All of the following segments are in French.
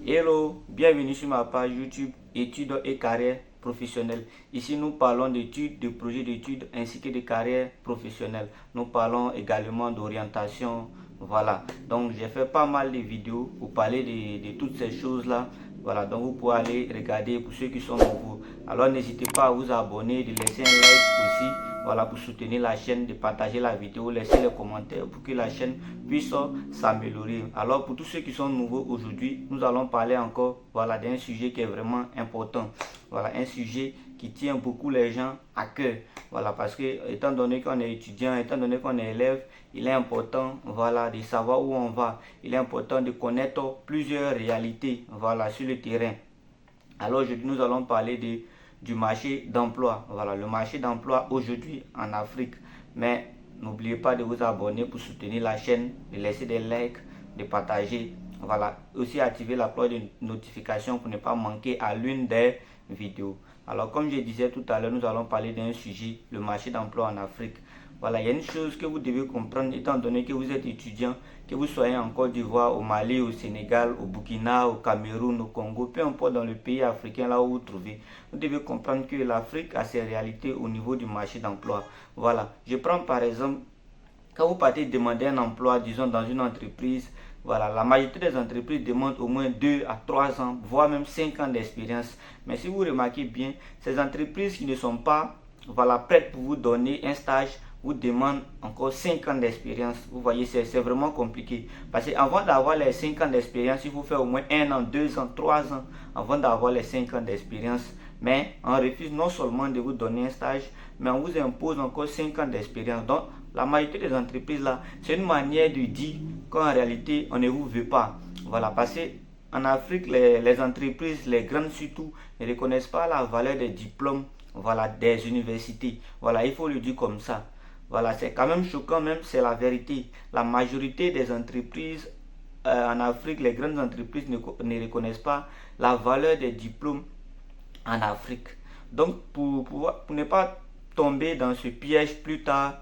Hello, bienvenue sur ma page YouTube études et carrière professionnelle. Ici, nous parlons d'études, de projets d'études ainsi que de carrière professionnelle. Nous parlons également d'orientation. Voilà, donc j'ai fait pas mal de vidéos pour parler de toutes ces choses-là. Voilà, donc vous pouvez aller regarder pour ceux qui sont nouveaux. Alors n'hésitez pas à vous abonner, de laisser un like aussi. Voilà, pour soutenir la chaîne, de partager la vidéo, laisser les commentaires pour que la chaîne puisse s'améliorer. Alors pour tous ceux qui sont nouveaux aujourd'hui, nous allons parler encore voilà, d'un sujet qui est vraiment important. Voilà, un sujet qui tient beaucoup les gens à cœur. Voilà, parce que étant donné qu'on est étudiant, étant donné qu'on est élève, il est important voilà, de savoir où on va. Il est important de connaître plusieurs réalités voilà, sur le terrain. Alors aujourd'hui, nous allons parler du marché d'emploi. Voilà, le marché d'emploi aujourd'hui en Afrique. Mais n'oubliez pas de vous abonner pour soutenir la chaîne, de laisser des likes, de partager. Voilà, aussi activer la cloche de notification pour ne pas manquer à l'une des vidéos. Alors comme je disais tout à l'heure, nous allons parler d'un sujet, le marché d'emploi en Afrique. Voilà, il y a une chose que vous devez comprendre étant donné que vous êtes étudiant, que vous soyez en Côte d'Ivoire, au Mali, au Sénégal, au Burkina, au Cameroun, au Congo, peu importe dans le pays africain là où vous vous trouvez, vous devez comprendre que l'Afrique a ses réalités au niveau du marché d'emploi. Voilà, je prends par exemple, quand vous partez demander un emploi, disons dans une entreprise, voilà, la majorité des entreprises demandent au moins 2 à 3 ans, voire même 5 ans d'expérience. Mais si vous remarquez bien, ces entreprises qui ne sont pas voilà, prêtes pour vous donner un stage, vous demandent encore 5 ans d'expérience. Vous voyez, c'est vraiment compliqué. Parce qu'avant d'avoir les 5 ans d'expérience, il faut faire au moins 1 an, 2 ans, 3 ans avant d'avoir les 5 ans d'expérience. Mais on refuse non seulement de vous donner un stage, mais on vous impose encore 5 ans d'expérience. Donc, la majorité des entreprises là, c'est une manière de dire qu'en réalité, on ne vous veut pas. Voilà, parce qu'en Afrique, les entreprises, les grandes surtout, ne reconnaissent pas la valeur des diplômes voilà, des universités. Voilà, il faut le dire comme ça. Voilà, c'est quand même choquant, même c'est la vérité. La majorité des entreprises en Afrique, les grandes entreprises ne reconnaissent pas la valeur des diplômes en Afrique. Donc, pour ne pas tomber dans ce piège plus tard,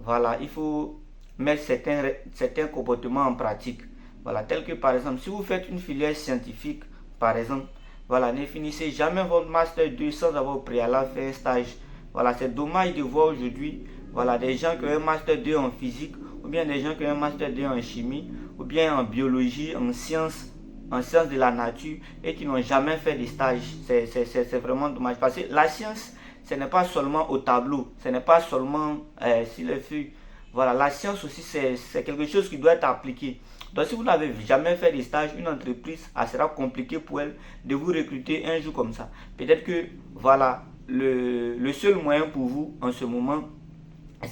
voilà, il faut mettre certains comportements en pratique. Voilà, tel que par exemple, si vous faites une filière scientifique, par exemple, voilà, ne finissez jamais votre master 2 sans avoir au préalable fait un stage. Voilà, c'est dommage de voir aujourd'hui, voilà, des gens qui ont un master 2 en physique, ou bien des gens qui ont un master 2 en chimie, ou bien en biologie, en sciences de la nature et qui n'ont jamais fait de stage. C'est vraiment dommage parce que la science, ce n'est pas seulement au tableau, ce n'est pas seulement sur les feuilles. Voilà, la science aussi, c'est quelque chose qui doit être appliqué. Donc, si vous n'avez jamais fait de stage, une entreprise, sera compliqué pour elle de vous recruter un jour comme ça. Peut-être que, voilà, le seul moyen pour vous en ce moment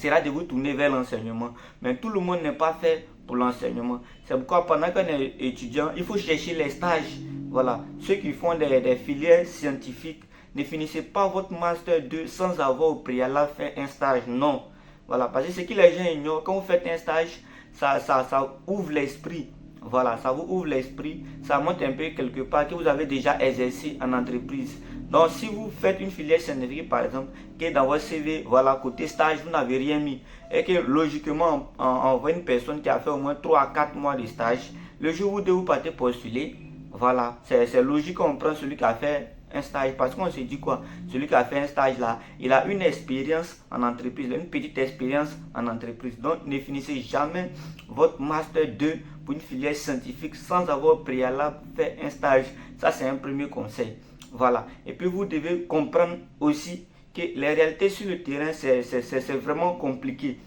sera de vous tourner vers l'enseignement. Mais tout le monde n'est pas fait pour l'enseignement. C'est pourquoi pendant qu'on est étudiant, il faut chercher les stages. Voilà, ceux qui font des filières scientifiques, ne finissez pas votre master 2 sans avoir au préalable fait un stage. Non. Voilà, parce que ce que les gens ignorent, quand vous faites un stage, ça ouvre l'esprit. Voilà, ça vous ouvre l'esprit, ça montre un peu quelque part que vous avez déjà exercé en entreprise. Donc, si vous faites une filière scientifique, par exemple, que dans votre CV, voilà, côté stage, vous n'avez rien mis, et que logiquement, on voit une personne qui a fait au moins 3 à 4 mois de stage, le jour où vous partez postuler, voilà, c'est logique qu'on prend celui qui a fait un stage, parce qu'on se dit quoi, celui qui a fait un stage là, il a une expérience en entreprise, une petite expérience en entreprise. Donc ne finissez jamais votre master 2 pour une filière scientifique sans avoir préalable fait un stage. Ça c'est un premier conseil. Voilà, et puis vous devez comprendre aussi que les réalités sur le terrain c'est vraiment compliqué.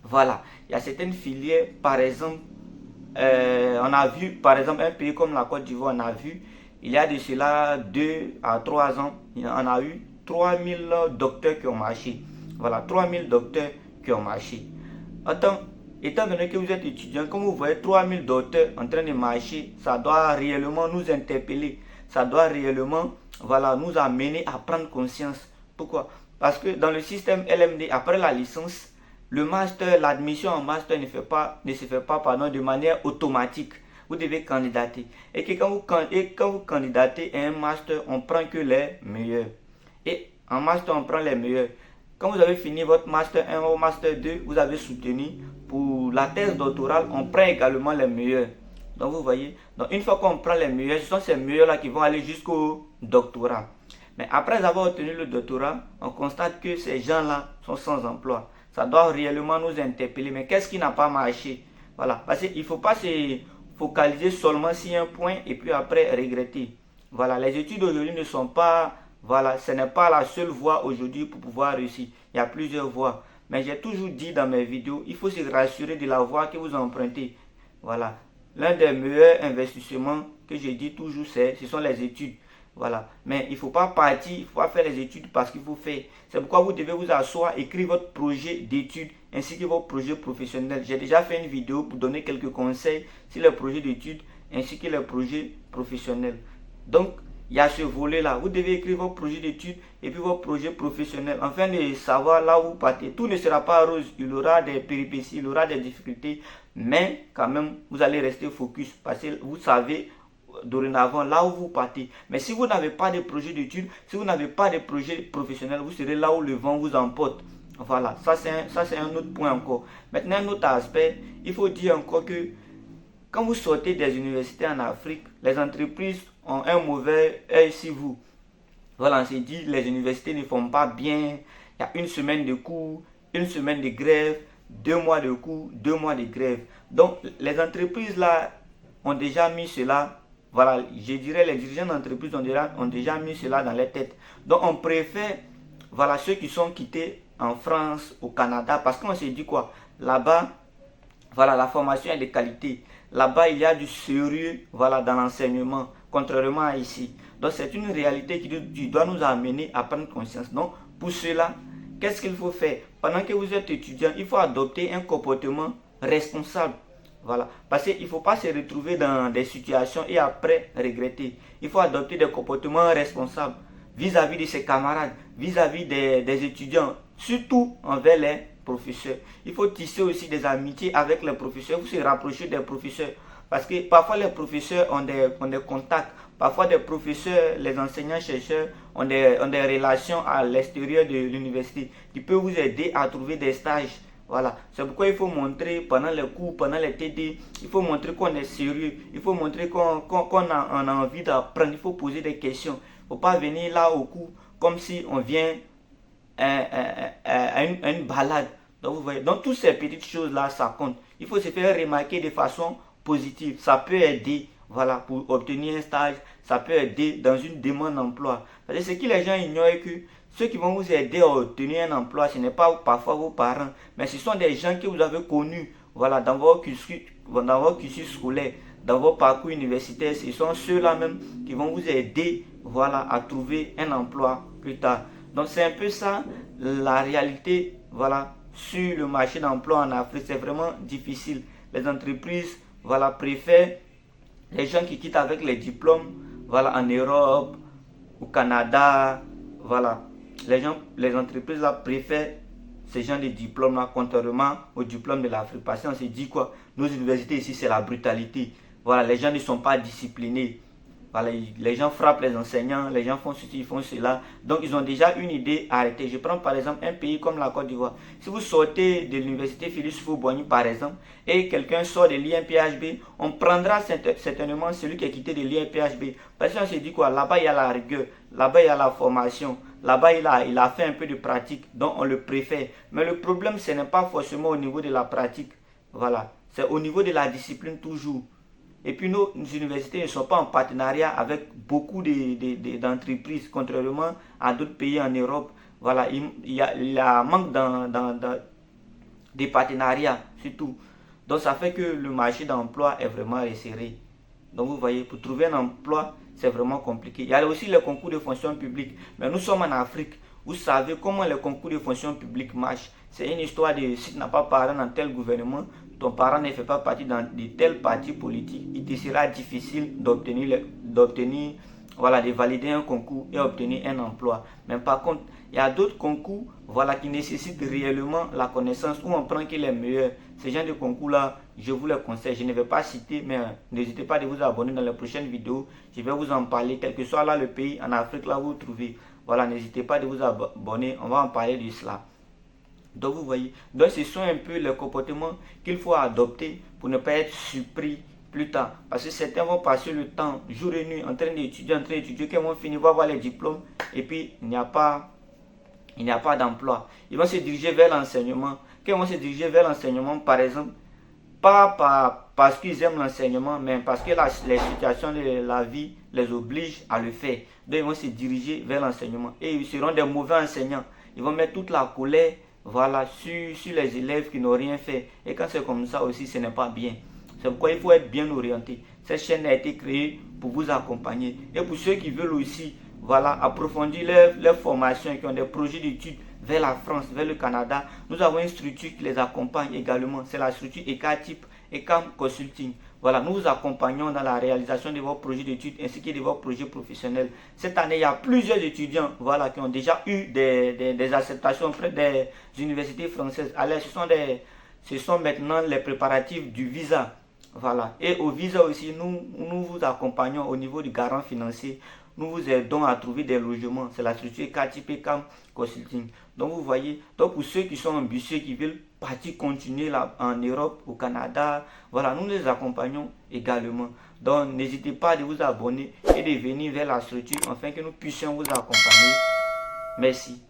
Voilà, il y a certaines filières, par exemple, on a vu, par exemple, un pays comme la Côte d'Ivoire, on a vu, il y a de cela 2 à 3 ans, on a eu 3000 docteurs qui ont marché. Voilà, 3000 docteurs qui ont marché. Étant donné que vous êtes étudiant, quand vous voyez 3000 docteurs en train de marcher, ça doit réellement nous interpeller. Ça doit réellement voilà, nous amener à prendre conscience. Pourquoi? Parce que dans le système LMD, après la licence, le master, l'admission en master ne se fait pas de manière automatique. Vous devez candidater. Et que quand vous candidatez à un master, on prend que les meilleurs. Et en master, on prend les meilleurs. Quand vous avez fini votre master 1 ou master 2, vous avez soutenu pour la thèse doctorale, on prend également les meilleurs. Donc vous voyez, donc une fois qu'on prend les meilleurs, ce sont ces meilleurs-là qui vont aller jusqu'au doctorat. Mais après avoir obtenu le doctorat, on constate que ces gens-là sont sans emploi. Ça doit réellement nous interpeller. Mais qu'est-ce qui n'a pas marché? Voilà, parce qu'il ne faut pas se focaliser seulement sur un point et puis après regretter. Voilà, les études aujourd'hui ne sont pas, voilà, ce n'est pas la seule voie aujourd'hui pour pouvoir réussir. Il y a plusieurs voies. Mais j'ai toujours dit dans mes vidéos, il faut se rassurer de la voie que vous empruntez. Voilà, l'un des meilleurs investissements que je dis toujours, ce sont les études. Voilà, mais il ne faut pas partir, il ne faut pas faire les études parce qu'il faut faire. C'est pourquoi vous devez vous asseoir, écrire votre projet d'études ainsi que votre projet professionnel. J'ai déjà fait une vidéo pour donner quelques conseils sur les projets d'études ainsi que les projets professionnels. Donc, il y a ce volet-là. Vous devez écrire votre projet d'études et puis votre projet professionnel afin de savoir là où vous partez. Tout ne sera pas rose. Il y aura des péripéties, il y aura des difficultés. Mais quand même, vous allez rester focus parce que vous savez dorénavant là où vous partez. Mais si vous n'avez pas de projet d'études, si vous n'avez pas de projet professionnel, vous serez là où le vent vous emporte. Voilà, ça c'est un autre point encore. Maintenant, un autre aspect, il faut dire encore que quand vous sortez des universités en Afrique, les entreprises ont un mauvais œil sur vous. Voilà, on s'est dit, les universités ne font pas bien. Il y a une semaine de cours, une semaine de grève, 2 mois de cours, 2 mois de grève. Donc, les entreprises là ont déjà mis cela. Voilà, je dirais les dirigeants d'entreprise ont déjà mis cela dans les têtes. Donc, on préfère, voilà, ceux qui sont quittés en France, au Canada, parce qu'on s'est dit quoi? Là-bas, voilà, la formation est de qualité. Là-bas, il y a du sérieux, voilà, dans l'enseignement, contrairement à ici. Donc, c'est une réalité qui doit nous amener à prendre conscience. Donc, pour cela, qu'est-ce qu'il faut faire? Pendant que vous êtes étudiant, il faut adopter un comportement responsable. Voilà, parce qu'il ne faut pas se retrouver dans des situations et après regretter. Il faut adopter des comportements responsables vis-à-vis de ses camarades, vis-à-vis des étudiants, surtout envers les professeurs. Il faut tisser aussi des amitiés avec les professeurs, vous se rapprocher des professeurs. Parce que parfois les professeurs ont des contacts, parfois des professeurs, les enseignants-chercheurs ont des relations à l'extérieur de l'université qui peuvent vous aider à trouver des stages. Voilà, c'est pourquoi il faut montrer pendant les cours, pendant les TD, il faut montrer qu'on est sérieux, il faut montrer qu'on a envie d'apprendre, il faut poser des questions. Il ne faut pas venir là au cours comme si on vient à une balade. Donc, vous voyez, donc toutes ces petites choses-là, ça compte. Il faut se faire remarquer de façon positive. Ça peut aider, voilà, pour obtenir un stage, ça peut aider dans une demande d'emploi. Parce que ce que les gens ignorent, que ceux qui vont vous aider à obtenir un emploi, ce n'est pas parfois vos parents, mais ce sont des gens que vous avez connus, voilà, dans vos cursus scolaires, dans vos parcours universitaires. Ce sont ceux-là même qui vont vous aider, voilà, à trouver un emploi plus tard. Donc c'est un peu ça la réalité, voilà, sur le marché d'emploi en Afrique. C'est vraiment difficile. Les entreprises, voilà, préfèrent les gens qui quittent avec les diplômes, voilà, en Europe, au Canada, voilà. Les entreprises là préfèrent ces gens de diplômes là, contrairement aux diplômes de l'Afrique. Parce qu'on se dit quoi? Nos universités ici, c'est la brutalité. Voilà, les gens ne sont pas disciplinés. Voilà, les gens frappent les enseignants, les gens font ceci, ils font cela. Donc, ils ont déjà une idée arrêtée. Je prends par exemple un pays comme la Côte d'Ivoire. Si vous sortez de l'université Félix Houphouët-Boigny, par exemple, et quelqu'un sort de l'INPHB, on prendra certainement celui qui est quitté de l'INPHB. Parce qu'on se dit quoi? Là-bas, il y a la rigueur. Là-bas, il y a la formation. Là-bas, il a fait un peu de pratique. Donc, on le préfère. Mais le problème, ce n'est pas forcément au niveau de la pratique. Voilà. C'est au niveau de la discipline toujours. Et puis nos universités ne sont pas en partenariat avec beaucoup d'entreprises, contrairement à d'autres pays en Europe. Voilà, il y a un manque des partenariats, surtout. Donc ça fait que le marché d'emploi est vraiment resserré. Donc vous voyez, pour trouver un emploi, c'est vraiment compliqué. Il y a aussi les concours de fonction publique. Mais nous sommes en Afrique. Vous savez comment les concours de fonction publique marchent. C'est une histoire de si tu n'as pas parlé dans tel gouvernement, ton parent ne fait pas partie de tel parti politique, il te sera difficile d'obtenir, voilà, de valider un concours et obtenir un emploi. Mais par contre, il y a d'autres concours, voilà, qui nécessitent réellement la connaissance, où on prend que les meilleurs. Ces gens de concours-là, je vous les conseille. Je ne vais pas citer, mais n'hésitez pas à vous abonner dans les prochaines vidéos. Je vais vous en parler, quel que soit là le pays, en Afrique, là où vous trouvez. Voilà, n'hésitez pas à vous abonner, on va en parler de cela. Donc vous voyez, donc ce sont un peu les comportements qu'il faut adopter pour ne pas être surpris plus tard. Parce que certains vont passer le temps, jour et nuit, en train d'étudier, quand ils vont finir, vont avoir les diplômes, et puis il n'y a pas d'emploi. Ils vont se diriger vers l'enseignement. Quand ils vont se diriger vers l'enseignement, par exemple, pas parce qu'ils aiment l'enseignement, mais parce que les situations de la vie les obligent à le faire. Donc ils vont se diriger vers l'enseignement. Et ils seront des mauvais enseignants. Ils vont mettre toute la colère, voilà, sur les élèves qui n'ont rien fait. Et quand c'est comme ça aussi, ce n'est pas bien. C'est pourquoi il faut être bien orienté. Cette chaîne a été créée pour vous accompagner. Et pour ceux qui veulent aussi, voilà, approfondir leur formation, qui ont des projets d'études vers la France, vers le Canada, nous avons une structure qui les accompagne également. C'est la structure ECATIP, ECAM Consulting. Voilà, nous vous accompagnons dans la réalisation de vos projets d'études ainsi que de vos projets professionnels. Cette année, il y a plusieurs étudiants, voilà, qui ont déjà eu des acceptations auprès des universités françaises. Alors, ce sont maintenant les préparatifs du visa. Voilà. Et au visa aussi, nous vous accompagnons au niveau du garant financier. Nous vous aidons à trouver des logements. C'est la structure KTP CAM Consulting. Donc vous voyez, donc pour ceux qui sont ambitieux, qui veulent partir continuer là, en Europe, au Canada, voilà, nous les accompagnons également. Donc n'hésitez pas de vous abonner et de venir vers la structure afin que nous puissions vous accompagner. Merci.